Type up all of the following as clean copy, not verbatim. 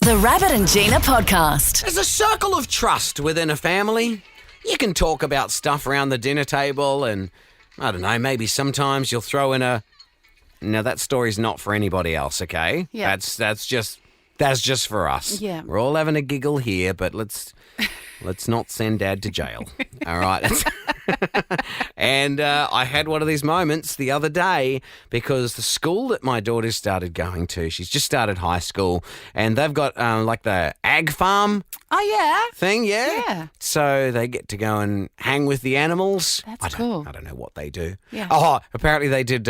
The Rabbit and Gina podcast. There's a circle of trust within a family. You can talk about stuff around the dinner table and, I don't know, maybe sometimes you'll throw in a... No, that story's not for anybody else, okay? Yeah. That's just for us. Yeah. We're all having a giggle here, but let's not send Dad to jail. All right? And I had one of these moments the other day because the school that my daughter started going to, she's just started high school, and they've got like the ag farm Oh, yeah. thing, yeah? Yeah. So they get to go and hang with the animals. That's cool. I don't know what they do. Yeah. Oh, apparently they did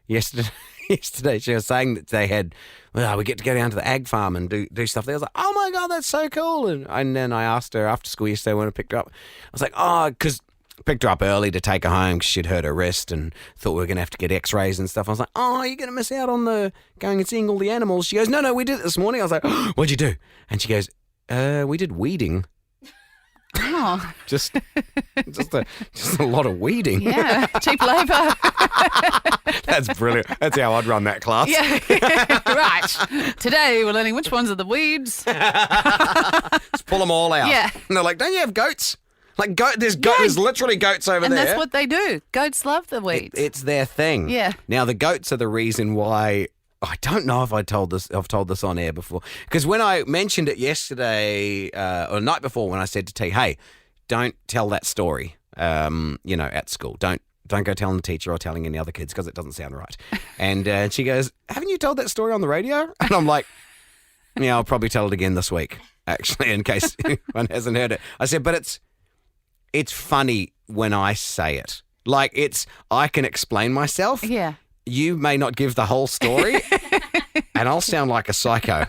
yesterday. Yesterday she was saying that they had, well, we get to go down to the ag farm and do stuff there. I was like, oh my God, that's so cool. And then I asked her after school yesterday when I picked her up. I was like, oh, because picked her up early to take her home because she'd hurt her wrist and thought we were going to have to get x-rays and stuff. I was like, oh, you're going to miss out on the going and seeing all the animals. She goes, no, we did it this morning. I was like, oh, what'd you do? And she goes, we did weeding. Oh, Just a lot of weeding. yeah. Cheap labour. That's brilliant. That's how I'd run that class. Yeah. Right. Today we're learning which ones are the weeds. Just pull them all out. Yeah. And they're like, don't you have goats? Like, there's literally goats over And there. that's what they do. Goats love the weeds. It's their thing. Yeah. Now, the goats are the reason why... I don't know if I've told this on air before. Because when I mentioned it yesterday, or the night before, when I said to T, hey, don't tell that story, at school. Don't go telling the teacher or telling any other kids because it doesn't sound right. And she goes, haven't you told that story on the radio? And I'm like, yeah, I'll probably tell it again this week, actually, in case anyone hasn't heard it. I said, but it's funny when I say it. Like, I can explain myself. Yeah. You may not give the whole story, and I'll sound like a psycho.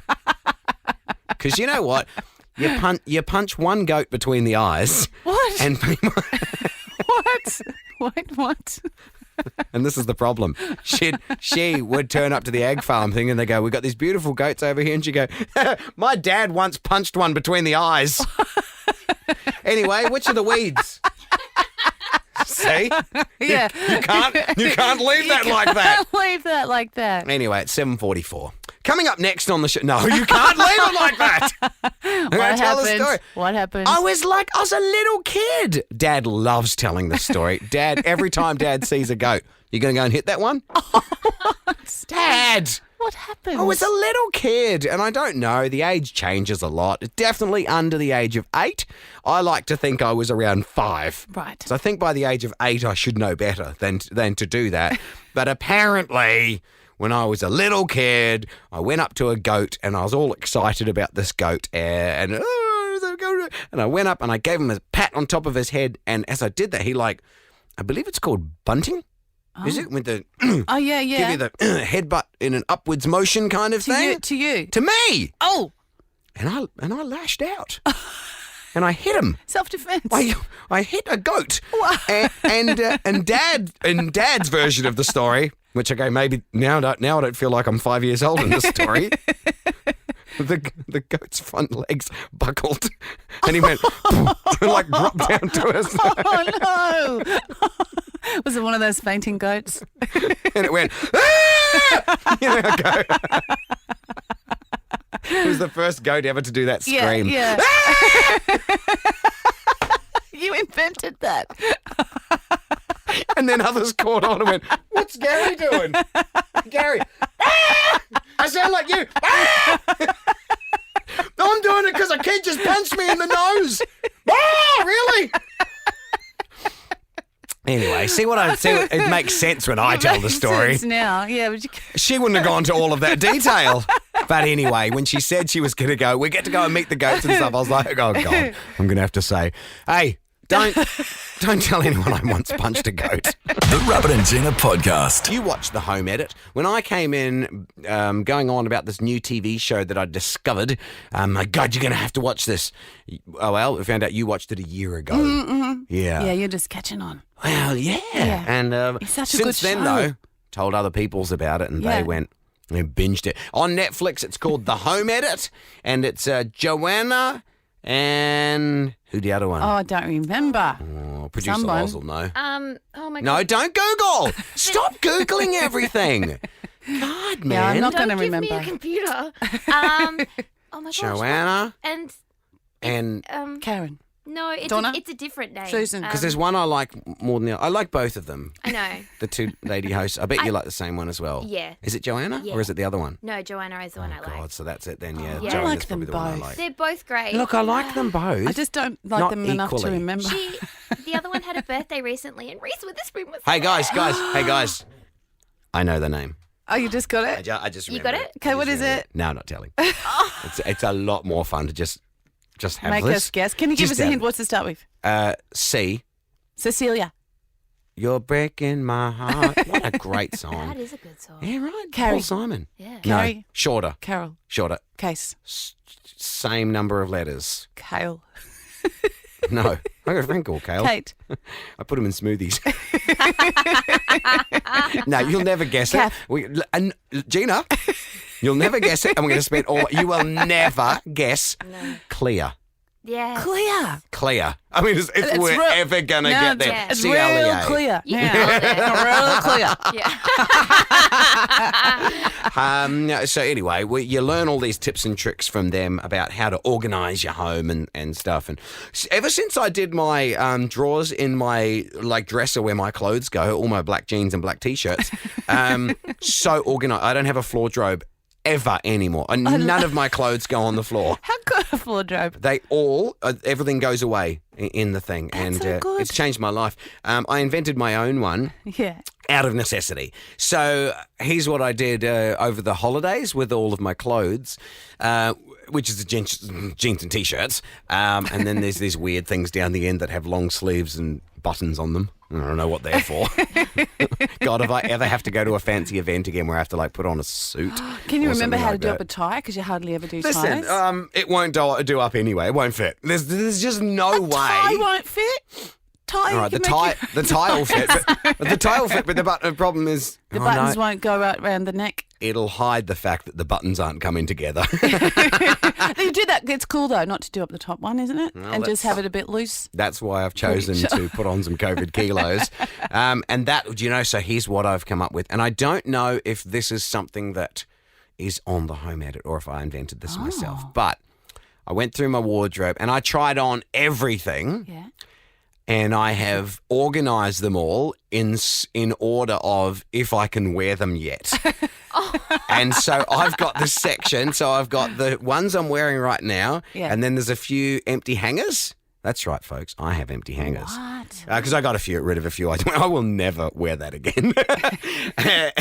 Because you know what? You punch one goat between the eyes. What? And What? Wait, what? and this is the problem. She would turn up to the ag farm thing, and they go, "We got these beautiful goats over here," and she go, "My dad once punched one between the eyes." Anyway, which are the weeds? See? Yeah. You can't leave that like that. Can't leave that like that. Anyway, it's 7:44. Coming up next on the show. No, you can't leave it like that. I'm going to tell the story. What happened? I was a little kid. Dad loves telling the story. Dad, every time Dad sees a goat, you going to go and hit that one? Dad. What happened? I was a little kid, and I don't know. The age changes a lot. Definitely under the age of 8. I like to think I was around 5. Right. So I think by the age of 8, I should know better than to do that. But apparently, when I was a little kid, I went up to a goat, and I was all excited about this goat. And I went up, and I gave him a pat on top of his head. And as I did that, he I believe it's called bunting. Is it with the Oh, yeah. give you the headbutt in an upwards motion kind of thing? To you. To me. Oh. And I lashed out. And I hit him. Self-defense. I hit a goat. And Dad's version of the story, which maybe now I don't feel like I'm 5 years old in this story. The goat's front legs buckled, and he went dropped down to us. Oh no! Was it one of those fainting goats? And it went. Ah! Goat. It was the first goat ever to do that scream. Yeah. Ah! You invented that. And then others caught on and went, "What's Gary doing? Gary, ah! I sound like you. Ah! I'm doing it because a kid just punched me in the nose. Ah, really?" Anyway, see it makes sense when I tell the story. Sense now, yeah. But She wouldn't have gone to all of that detail. But anyway, when she said she was going to go, we get to go and meet the goats and stuff, I was like, oh, God, I'm going to have to say, hey, don't tell anyone I once punched a goat. The Rabbit and Gina podcast. You watched the home edit. When I came in going on about this new TV show that I discovered, my God, you're going to have to watch this. Oh, well, we found out you watched it a year ago. Mm-hmm. Yeah. Yeah, you're just catching on. Well, yeah. And it's such a since good then, show. though, told other peoples about it and they went and binged it. On Netflix, it's called The Home Edit, and it's Joanna and who the other one? Oh, I don't remember. Oh, producer Oz will know. Oh my God. No, don't Google. Stop Googling everything. God, man. Yeah, I'm not going to Don't give remember. me a computer. Oh my gosh. Joanna, And Karen. no, Donna? it's a different name. Susan. because there's one I like more than the other. I like both of them. I know. The two lady hosts. I bet you like the same one as well. Yeah. Is it Joanna Yeah. or is it the other one? No, Joanna is the one I like. God, so that's it then. Yeah, Yeah. Joanna's I like probably them the one I both. like. They're both great. Look, I like them both. I just don't like Not them enough to equally. remember. The other one had a birthday recently, and Reese Witherspoon was Hey there. guys. I know the name. Oh, you just got it? I just You remembered got it? Okay, what is it? No, I'm not telling. It's a lot more fun to just have Make this. us guess. Can you give Just us a hint? What's to start with? C. Cecilia. You're breaking my heart. What a great song. That is a good song. Yeah, right. Carrie. Paul Simon. Yeah. No, Carrie. shorter. Carol. Shorter. Case. Same number of letters. Kale. No. I got a friend called Kale. Kate. I put them in smoothies. No, you'll never guess Kath. it. And Gina, you'll never guess it. And we're going to spend all. You will never guess. Clear. Yeah. Clear. I mean, if It's we're real- ever going to get there. yeah. It's C-L-E-A. real clear. Yeah. Real clear. Yeah. So anyway, you learn all these tips and tricks from them about how to organise your home and stuff. And ever since I did my drawers in my dresser where my clothes go, all my black jeans and black t-shirts, so organised. I don't have a floor drobe ever anymore. And none of my clothes go on the floor. How good a wardrobe. They all, everything goes away in the thing. That's and so good. it's changed my life. I invented my own one. Yeah. Out of necessity. So here's what I did over the holidays with all of my clothes, which is the jeans and t-shirts. And then there's these weird things down the end that have long sleeves and buttons on them. I don't know what they're for. God, if I ever have to go to a fancy event again where I have to put on a suit. Can you or remember something how to like do that. up a tie? Because you hardly ever do Listen, ties. it won't do up anyway. It won't fit. There's just no way. Tie won't fit. Tie. All right, you the can make tie, the tie will fit, but the tie will fit. But the problem is The oh, buttons no, won't go right around the neck. it'll hide the fact that the buttons aren't coming together. You do that. It's cool though, not to do up the top one, isn't it? Well, and just that's- have it a bit loose. That's why I've chosen to put on some COVID kilos. And that, so here's what I've come up with. And I don't know if this is something that is on the home edit or if I invented this myself. But I went through my wardrobe and I tried on everything. Yeah. And I have organised them all in order of if I can wear them yet. And so I've got this section. So I've got the ones I'm wearing right now. Yeah. And then there's a few empty hangers. That's right, folks. I have empty hangers. What? Because I got rid of a few. I will never wear that again.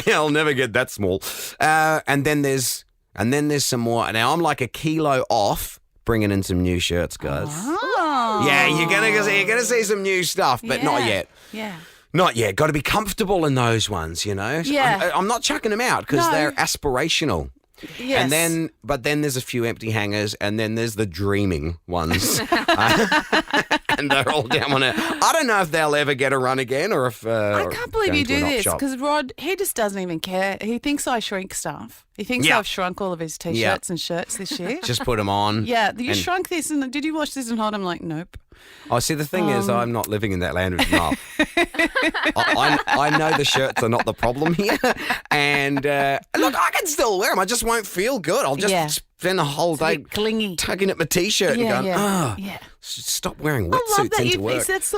I'll never get that small. And then there's some more. Now I'm like a kilo off bringing in some new shirts, guys. Oh. Yeah, you're gonna see some new stuff, but not Yeah. yet. Yeah. Not yet. Got to be comfortable in those ones, you know. Yeah. I'm not chucking them out because No. they're aspirational. Yes. But then there's a few empty hangers, and then there's the dreaming ones, and they're all down on it. I don't know if they'll ever get a run again, or if I can't believe you do this because because Rod, he just doesn't even care. He thinks I shrink stuff. He thinks Yeah. I've shrunk all of his t-shirts and shirts this year. just put them on. Yeah, you and- shrunk this, and did you watch this and hold? I'm like, nope. Oh, see, the thing is, I'm not living in that land of denial. I know the shirts are not the problem here, and look, I can still wear them. I just won't feel good. I'll just Yeah. spend the whole It's a day bit clingy. tugging at my t-shirt and going, yeah. stop wearing I love wetsuits that into you work. think that's.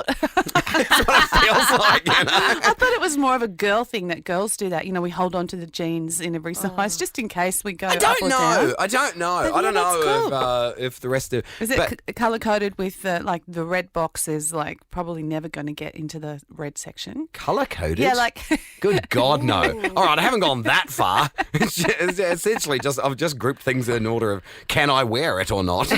That's what it feels like, you know. I thought it was more of a girl thing that girls do that. You know, we hold on to the jeans in every size just in case we go I up don't or know. down. I don't know. But I don't yeah, know that's if the rest of. Is it color coded with like the red box is like probably never going to get into the red section? color coded? Yeah, like Good God, no. All right, I haven't gone that far. It's essentially I've just grouped things in order of can I wear it or not?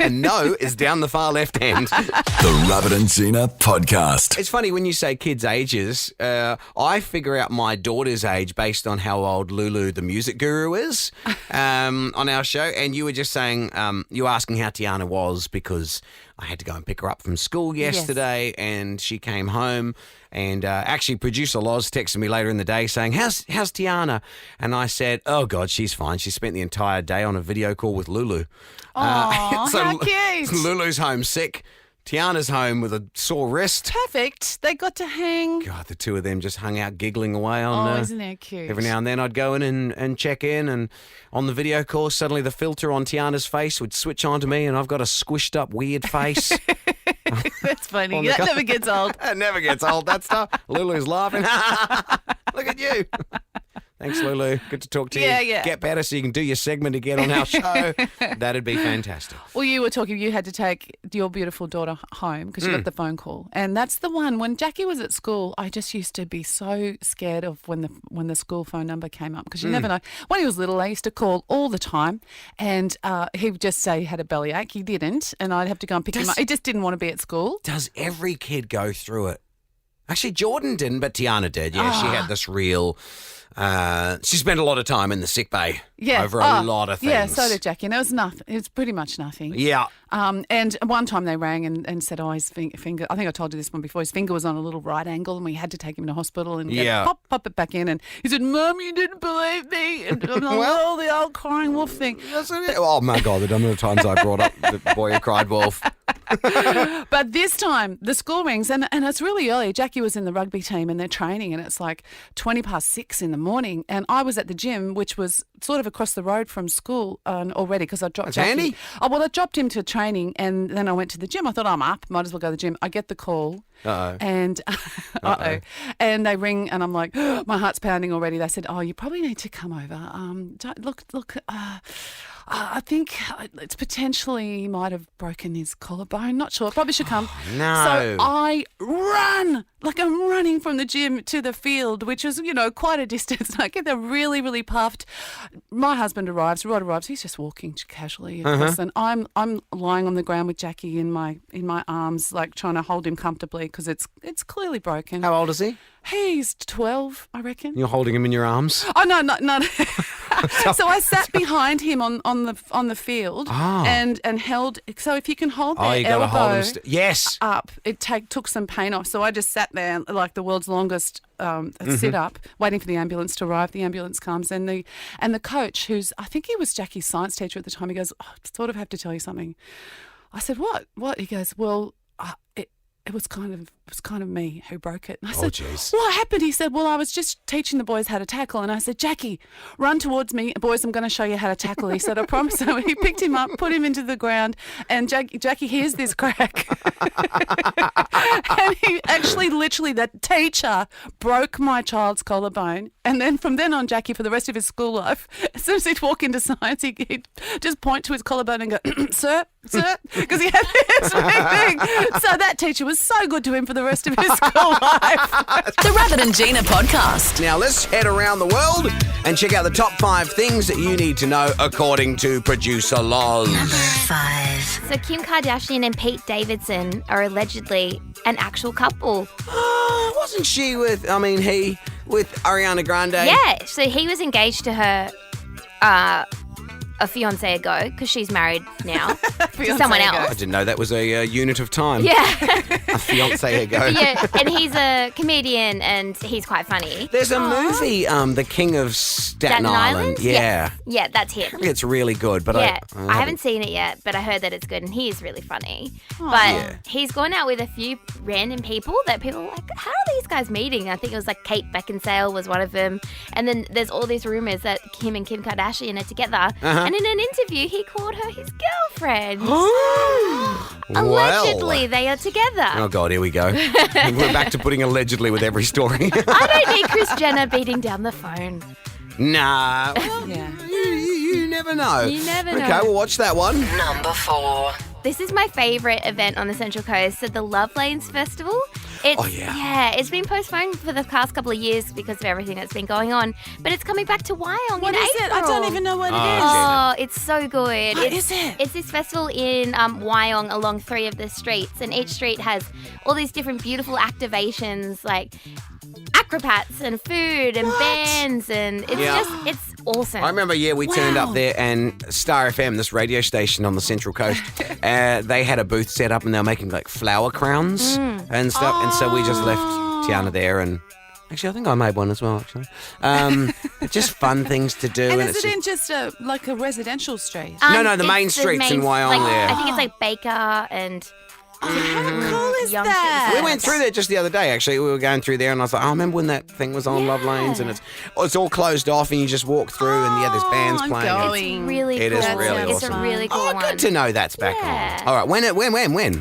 And no is down the far left hand. The Rabbit and Gina Podcast. It's funny when you say kids' ages, I figure out my daughter's age based on how old Lulu, the music guru, is on our show. And you were just saying, you were asking how Tiana was because I had to go and pick her up from school yesterday and she came home. And actually, producer Loz texted me later in the day saying, how's Tiana? And I said, oh, God, she's fine. She spent the entire day on a video call with Lulu. Aw, how cute. Lulu's homesick. Tiana's home with a sore wrist. Perfect. They got to hang. God, the two of them just hung out giggling away on. Isn't that cute? Every now and then I'd go in and check in, and on the video call, suddenly the filter on Tiana's face would switch on to me, and I've got a squished up weird face. That's funny. On the That co- never gets old. It never gets old, that stuff. Lulu's laughing. Look at you. Thanks, Lulu. Good to talk to you. Yeah. Get better so you can do your segment again on our show. That'd be fantastic. Well, you were talking, you had to take your beautiful daughter home because you got the phone call. And that's the one, when Jackie was at school, I just used to be so scared of when the school phone number came up because you never know. When he was little, I used to call all the time and he would just say he had a bellyache. He didn't. And I'd have to go and pick him up. He just didn't want to be at school. Does every kid go through it? Actually, Jordan didn't, but Tiana did. Yeah, she had this real... she spent a lot of time in the sick bay over a lot of things. Yeah, so did Jackie. And it was nothing. It was pretty much nothing. Yeah. And one time they rang and said, his finger, I think I told you this one before, his finger was on a little right angle and we had to take him to hospital and pop it back in. And he said, Mum, you didn't believe me. And I'm like, well, the old crying wolf thing. Oh, my God, the number of times I brought up the boy who cried wolf. But this time the school rings and it's really early. Jackie was in the rugby team and they're training and it's like 6:20 in the morning and I was at the gym, which was sort of across the road from school already because I dropped Jackie. Handy. Oh, well, I dropped him to training and then I went to the gym. I thought, I'm up, might as well go to the gym. I get the call. Uh-oh. And and they ring and I'm like, my heart's pounding already. They said, you probably need to come over. Look, I think it's potentially he might have broken his collarbone. Not sure. Probably should come. No. So I run like I'm running from the gym to the field, which is, quite a distance. And I get there really, really puffed. My husband arrives. Rod arrives. He's just walking casually across, and I'm lying on the ground with Jackie in my arms, like trying to hold him comfortably because it's clearly broken. How old is he? He's 12, I reckon. You're holding him in your arms? Oh no. So I sat behind him on the field and held. So if you can hold their you got to hold elbow him. Yes. up, it took some pain off. So I just sat there like the world's longest sit up, waiting for the ambulance to arrive. The ambulance comes and the coach, who's I think he was Jackie's science teacher at the time, he goes, I sort of have to tell you something. I said, what? He goes, well, it was kind of me who broke it. And I said, jeez. What happened? He said, well, I was just teaching the boys how to tackle. And I said, Jackie, run towards me. Boys, I'm going to show you how to tackle. He said, I promise. So he picked him up, put him into the ground, and Jackie hears this crack. And he actually, literally, that teacher broke my child's collarbone. And then from then on, Jackie, for the rest of his school life, as soon as he'd walk into science, he'd just point to his collarbone and go, sir, because he had this big thing. So that teacher was so good to him for the rest of his school life. The Rabbit and Gina podcast. Now let's head around the world and check out the top 5 things that you need to know according to producer Loz. 5. So Kim Kardashian and Pete Davidson are allegedly an actual couple. Wasn't she he with Ariana Grande? Yeah, so he was engaged to her a fiancé ago because she's married now to someone I else. didn't know that was a unit of time. Yeah. A fiancé ago. Yeah, and he's a comedian and he's quite funny. There's a movie, The King of Staten Island. Yeah. Yeah, that's him. It's really good, but Yeah, I I haven't seen it yet, but I heard that it's good and he is really funny. But Yeah. he's gone out with a few random people that people are like, how are these guys meeting? I think it was like Kate Beckinsale was one of them. And then there's all these rumors that him and Kim Kardashian are together. And in an interview, he called her his girlfriend. Allegedly, they are together. Oh, God, here we go. We're back to putting allegedly with every story. I don't need Kris Jenner beating down the phone. Nah. Well, Yeah. you never know. You never know. Okay, we'll watch that one. Number 4. This is my favourite event on the Central Coast, so the Love Lanes Festival. It's been postponed for the past couple of years because of everything that's been going on, but it's coming back to Wyong What in is April. it? I don't even know what it is. Oh, it's so good. What is it? It's this festival in Wyong along 3 of the streets, and each street has all these different beautiful activations like acrobats and food and bands, and it's awesome. I remember, we turned up there and Star FM, this radio station on the Central Coast, they had a booth set up and they were making like flower crowns and stuff. And so we just left Tiana there and actually I think I made one as well, actually. Just fun things to do. And it's is it in just a residential street? No, the main It's streets in Wyong there. I think it's like Baker and How cool is young that? kids. We went through there just the other day, actually. We were going through there, and I was like, oh, I remember when that thing was on Love Lanes, and it's all closed off, and you just walk through, and there's bands I'm playing. going. It's really It cool. is really It's awesome. a really cool Oh, one. good to know that's back Yeah. on. All right, when?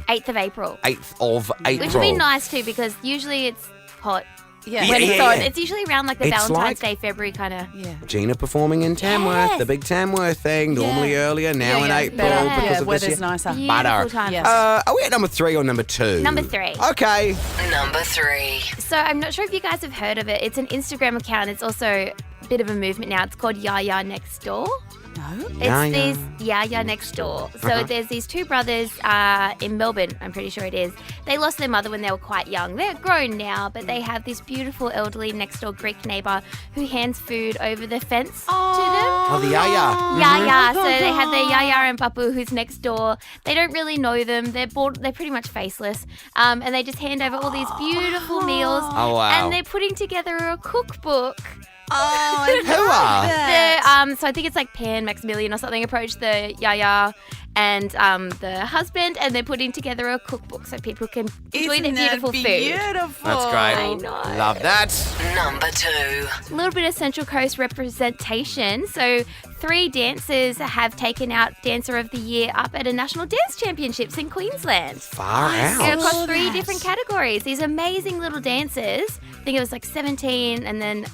8th of April. 8th of April. Which would be nice too, because usually it's hot. Yeah. When Yeah, it's yeah, on. yeah. It's usually around like the It's Valentine's like- Day, February kind of. Yeah. Gina performing in Tamworth, Yes. the big Tamworth thing, normally earlier, now in April Better. because Yeah, of this weather's year. nicer. Butter. Beautiful time. Yes. Are we at number 3 or number 2? Number 3. Okay. Number 3. So I'm not sure if you guys have heard of it. It's an Instagram account. It's also a bit of a movement now. It's called Yaya Next Door. No. Yaya. It's these Yaya Next Door. So there's these 2 brothers in Melbourne, I'm pretty sure it is. They lost their mother when they were quite young. They're grown now, but they have this beautiful elderly next door Greek neighbour who hands food over the fence to them. Oh, the Yaya. Yaya. So they have their Yaya and Papu who's next door. They don't really know them. They're pretty much faceless. And they just hand over all these beautiful meals. Oh, wow. And they're putting together a cookbook. Oh, Who are? So I think it's like Pan Maximilian or something approached the Yaya and the husband, and they're putting together a cookbook so people can enjoy their beautiful food. Beautiful. That's great. I know. Love that. Number 2. A little bit of Central Coast representation. So 3 dancers have taken out Dancer of the Year up at a National Dance Championships in Queensland. Far Yeah, out. across 3 different categories. These amazing little dancers. I think it was like 17 and then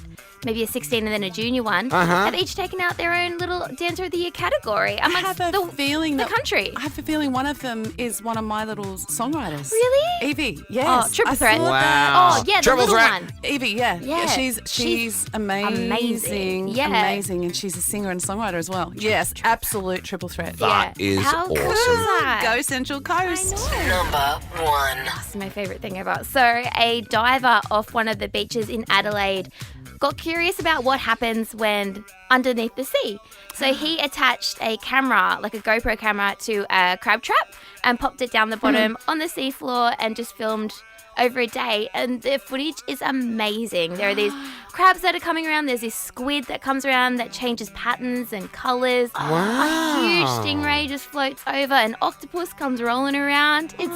maybe a 16 and then a junior one. Have each taken out their own little Dancer of the Year category I amongst have a feeling the that country. I have a feeling one of them is one of my little songwriters. Really? Evie. Yes. Oh, Triple I Threat. saw Wow. that. Oh, yeah, the Triple little threat. one. Evie, yeah. Yeah. She's amazing. amazing. Yeah. Amazing. And she's a singer and songwriter as well. Yes, absolute triple threat. That is How cool awesome. is that? Go Central Coast. I know. Number 1. That's my favourite thing ever. So, a diver off one of the beaches in Adelaide got curious about what happens when underneath the sea. So he attached a camera, like a GoPro camera, to a crab trap and popped it down the bottom on the seafloor and just filmed over a day. And the footage is amazing. There are these crabs that are coming around. There's this squid that comes around that changes patterns and colours. Wow. A huge stingray just floats over. An octopus comes rolling around. It's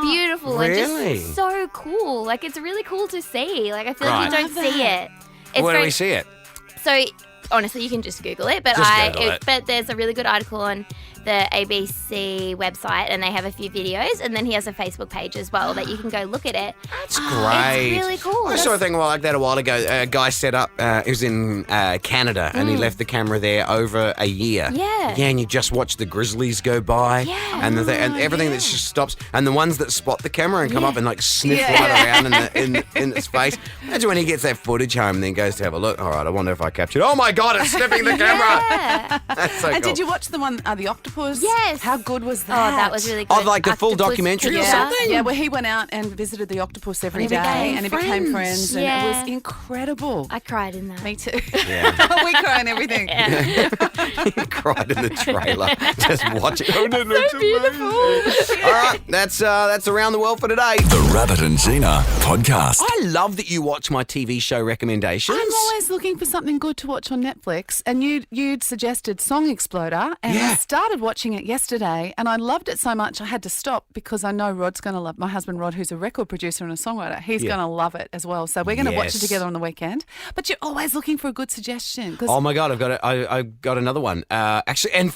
beautiful and Really? just so cool. Like, it's really cool to see. Like, I feel like you Right. don't see it. It's Where do very- we see it? So honestly, you can just Google it. But Just Google it. But there's a really good article on the ABC website, and they have a few videos, and then he has a Facebook page as well that you can go look at it. That's great. It's really cool. I saw a thing like that a while ago. A guy set up, he was in Canada, and he left the camera there over a year. Yeah. Yeah, and you just watch the grizzlies go by. Yeah. And, and everything that just stops. And the ones that spot the camera and come up and like sniff Yeah. right around in its face. Imagine when he gets that footage home and then goes to have a look. All right, I wonder if I captured. Oh my God, it's sniffing the camera. Yeah. That's so And cool. did you watch the one, the octopus? Yes. How good was Oh, that? that was really good. Oh, like the full Octopus documentary or picture. something? Yeah, where he went out and visited the octopus every And they day, became and he became friends, and Yeah. it was incredible. I cried in that. Me too. Yeah. We cry and everything. He cried in the trailer. Just watch it. Oh, no, no, it's beautiful. All right, that's Around the World for today. The Rabbit and Gina podcast. I love that you watch my TV show recommendations. I'm always looking for something good to watch on Netflix, and you'd suggested Song Exploder, and Yeah. I started watching it yesterday, and I loved it so much I had to stop because I know Rod's going to love, my husband Rod, who's a record producer and a songwriter, he's Yeah. going to love it as well. So we're going to watch it Yes. together on the weekend. But you're always looking for a good suggestion. 'Cause Oh my God, I've got another one. Actually, and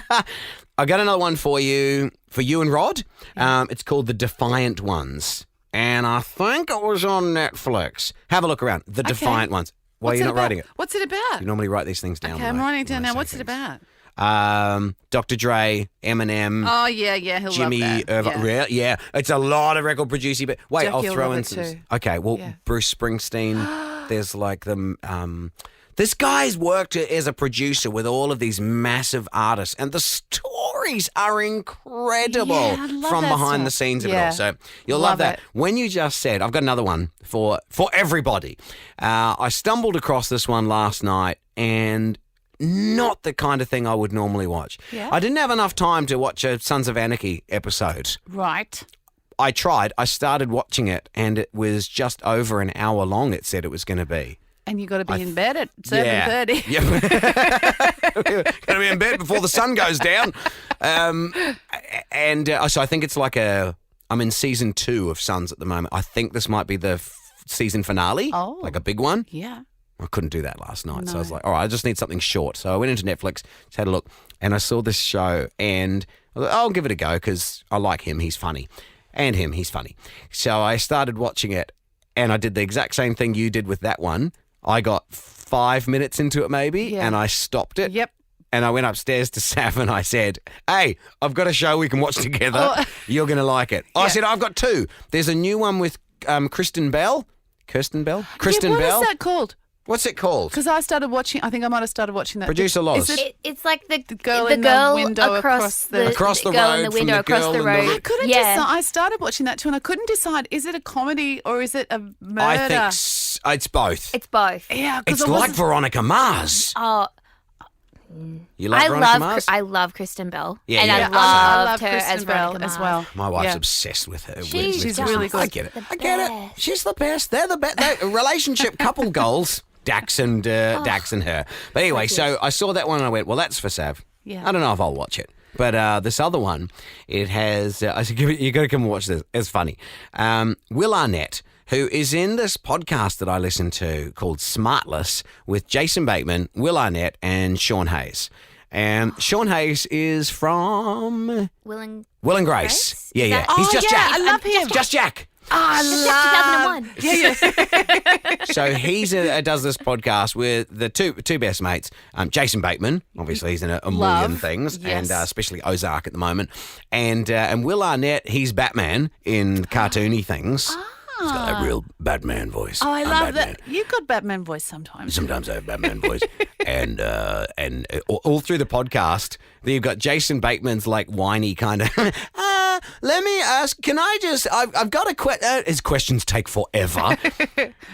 I got another one for you and Rod. It's called The Defiant Ones, and I think it was on Netflix. Have a look around. The Defiant Ones. Why are What's you it not about? writing it? What's it about? You normally write these things down. Okay, when I'm I- writing it down when I now. say What's it things. about? Dr. Dre, Eminem. Oh, yeah, he'll Jimmy love that. Irvine. Yeah, it's a lot of record producing. But wait, Jackie I'll will throw love in it some. too. Okay, well, Yeah. Bruce Springsteen. There's like the. This guy's worked as a producer with all of these massive artists, and the stories are incredible Yeah, I love from that behind the stuff. scenes of it Yeah. all. So you'll love Love that. it. When you just said, I've got another one for everybody. I stumbled across this one last night, and not the kind of thing I would normally watch. Yeah. I didn't have enough time to watch a Sons of Anarchy episode. Right. I tried. I started watching it, and it was just over an hour long, it said it was going to be. And you got to be in bed at 7:30. Yeah. Got to be in bed before the sun goes down. And so I think it's like I'm in season 2 of Sons at the moment. I think this might be the season finale, like a big one. Yeah. I couldn't do that last night. So I was like, all right, I just need something short. So I went into Netflix, just had a look, and I saw this show, and I was like, I'll give it a go because I like him. He's funny. And him, he's funny. So I started watching it, and I did the exact same thing you did with that one. I got 5 minutes into it maybe, and I stopped it. Yep. And I went upstairs to Sav and I said, hey, I've got a show we can watch together. You're going to like it. I said, I've got 2. There's a new one with Kristen Bell. Kristen Bell? Kristen What Bell. is that called? What's it called? Because I started watching. I think I might have started watching that. Producer Loz. It's like the girl the in the girl window across the Across the girl in road the window from the across girl the in the- road. I couldn't decide. I started watching that too, and I couldn't decide: is it a comedy or is it a murder? I think it's both. It's both. Yeah, It's like Veronica Mars. Oh, You like Veronica Mars? I love Kristen Bell. Yeah, and yeah. I I loved love her Kristen as Bell Veronica as Mars. well. My wife's Yeah. obsessed with her. She's She's really good. I get it. the I get it. best. She's the best. They're the best. Relationship couple goals. Dax and her. But anyway, so I saw that one and I went, well, that's for Sav. Yeah. I don't know if I'll watch it. But this other one, it has, I said, you got to come and watch this. It's funny. Will Arnett, who is in this podcast that I listen to called Smartless with Jason Bateman, Will Arnett, and Sean Hayes. And Sean Hayes is from Will and Grace. Yeah, Is yeah. that- He's just Jack. I love him. Just Jack. I love. 2001. Yeah. So he's does this podcast with the two best mates, Jason Bateman. Obviously, he's in a million things, yes. and especially Ozark at the moment. And Will Arnett, he's Batman in cartoony things. He's got that real Batman voice. Oh, I I'm love Batman. that. You've got Batman voice sometimes. Sometimes I have Batman voice, and all through the podcast, you've got Jason Bateman's like whiny kind of. Let me ask. Can I just? I've got a question. His questions take forever,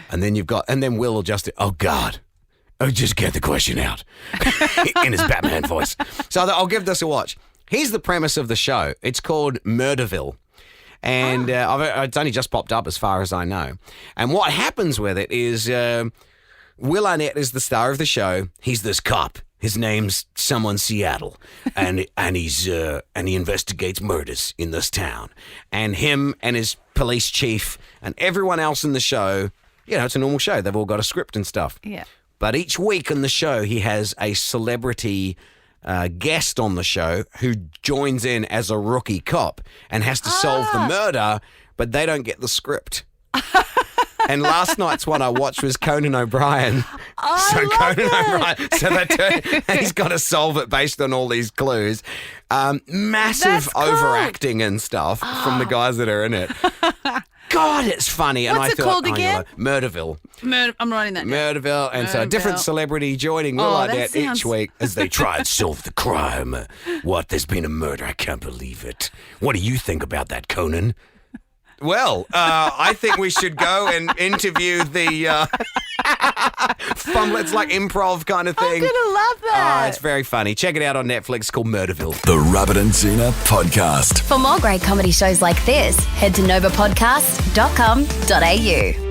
and then Will will just. Oh God. Oh, just get the question out in his Batman voice. So I'll give this a watch. Here's the premise of the show. It's called Murderville. And it's only just popped up as far as I know. And what happens with it is Will Arnett is the star of the show. He's this cop. His name's someone Seattle. And he investigates murders in this town. And him and his police chief and everyone else in the show, it's a normal show. They've all got a script and stuff. Yeah. But each week in the show, he has a celebrity guest on the show who joins in as a rookie cop and has to solve the murder, but they don't get the script. And last night's one I watched was Conan O'Brien. He's got to solve it based on all these clues. Massive That's cool. overacting and stuff from the guys that are in it. God, it's funny. And What's I it thought, called again? Murderville. I'm writing that down. Murderville. And so a different Murderville. celebrity joining Will that Arnett sounds- each week as they try and solve the crime. What? There's been a murder. I can't believe it. What do you think about that, Conan? Well, I think we should go and interview the fumble. It's like improv kind of thing. I'm gonna love that. It's very funny. Check it out on Netflix. It's called Murderville. The Rabbit and Zena Podcast. For more great comedy shows like this, head to novapodcast.com.au.